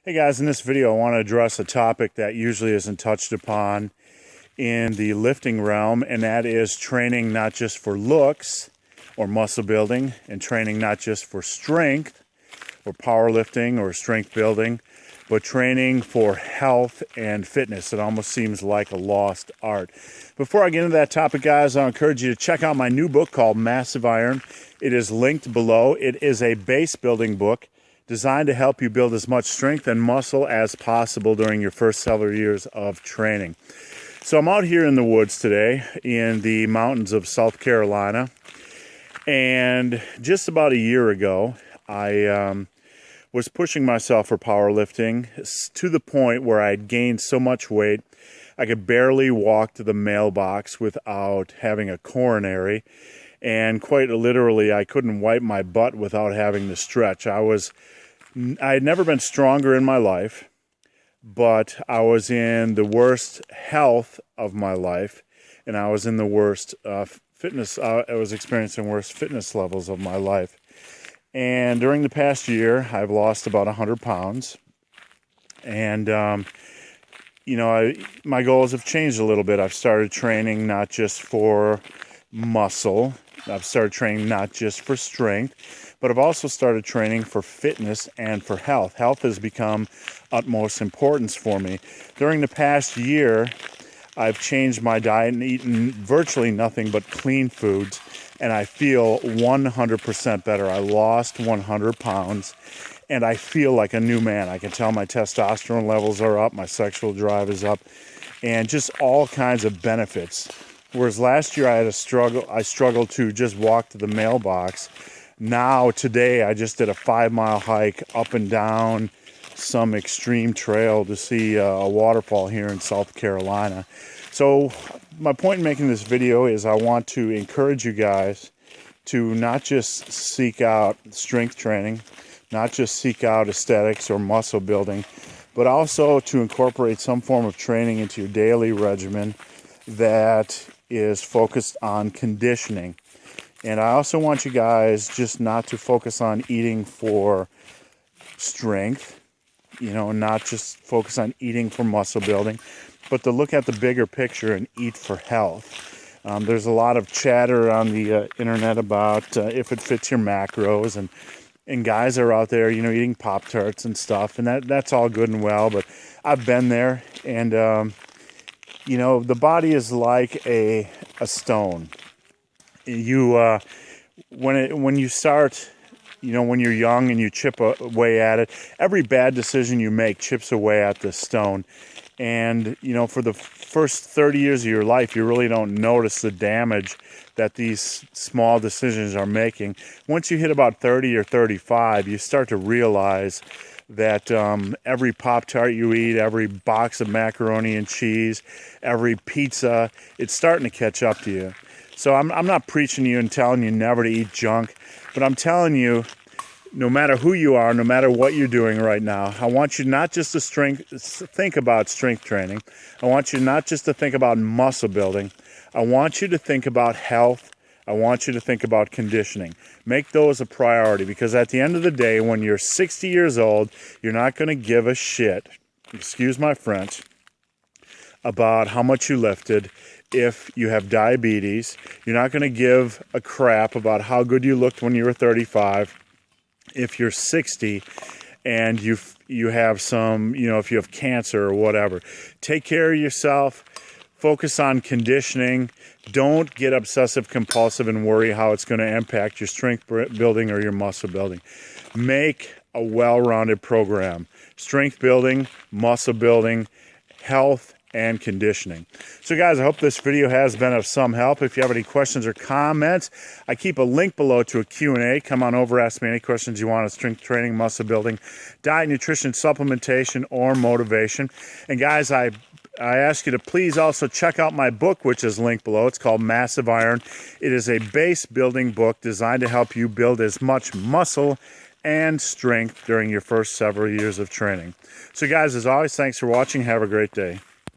Hey guys, in this video I want to address a topic that usually isn't touched upon in the lifting realm, and that is training not just for looks or muscle building, and training not just for strength or powerlifting or strength building, but training for health and fitness. It almost seems like a lost art. Before I get into that topic, guys, I encourage you to check out my new book called Massive Iron. It is linked below. It is a base building book designed to help you build as much strength and muscle as possible during your first several years of training. So I'm out here in the woods today in the mountains of South Carolina, and just about a year ago I was pushing myself for powerlifting to the point where I had gained so much weight I could barely walk to the mailbox without having a coronary, and quite literally I couldn't wipe my butt without having to stretch. I had never been stronger in my life, but I was in the worst health of my life, and I was in the worst fitness. I was experiencing worst fitness levels of my life. And during the past year, I've lost about 100 pounds. And, my goals have changed a little bit. I've started training not just for muscle. I've started training not just for strength, but I've also started training for fitness and for health. Health has become utmost importance for me. During the past year, I've changed my diet and eaten virtually nothing but clean foods, and I feel 100% better. I lost 100 pounds, and I feel like a new man. I can tell my testosterone levels are up, my sexual drive is up, and just all kinds of benefits. Whereas last year I struggled to just walk to the mailbox. Now, today, I just did a 5-mile hike up and down some extreme trail to see a waterfall here in South Carolina. So my point in making this video is I want to encourage you guys to not just seek out strength training, not just seek out aesthetics or muscle building, but also to incorporate some form of training into your daily regimen that is focused on conditioning. And I also want you guys just not to focus on eating for strength, not just focus on eating for muscle building, but to look at the bigger picture and eat for health. There's a lot of chatter on the internet about if it fits your macros, and guys are out there, eating Pop-Tarts and stuff, and that's all good and well, but I've been there, and the body is like a stone. When you start, when you're young and you chip away at it, every bad decision you make chips away at the stone. And, for the first 30 years of your life, you really don't notice the damage that these small decisions are making. Once you hit about 30 or 35, you start to realize that every Pop-Tart you eat, every box of macaroni and cheese, every pizza, it's starting to catch up to you. So I'm not preaching to you and telling you never to eat junk, but I'm telling you, no matter who you are, no matter what you're doing right now, I want you not just to think about strength training. I want you not just to think about muscle building. I want you to think about health. I want you to think about conditioning. Make those a priority, because at the end of the day, when you're 60 years old, you're not going to give a shit, excuse my French, about how much you lifted. If you have diabetes, you're not going to give a crap about how good you looked when you were 35. If you're 60 and you have some, if you have cancer or whatever, take care of yourself. Focus on conditioning. Don't get obsessive compulsive and worry how it's going to impact your strength building or your muscle building. Make a well-rounded program. Strength building, muscle building, health, and conditioning. So guys, I hope this video has been of some help. If you have any questions or comments, I keep a link below to a Q&A. Come on over, ask me any questions you want on strength training, muscle building, diet, nutrition, supplementation, or motivation. And guys, I ask you to please also check out my book, which is linked below. It's called Massive Iron. It is a base building book designed to help you build as much muscle and strength during your first several years of training. So guys, as always, thanks for watching. Have a great day.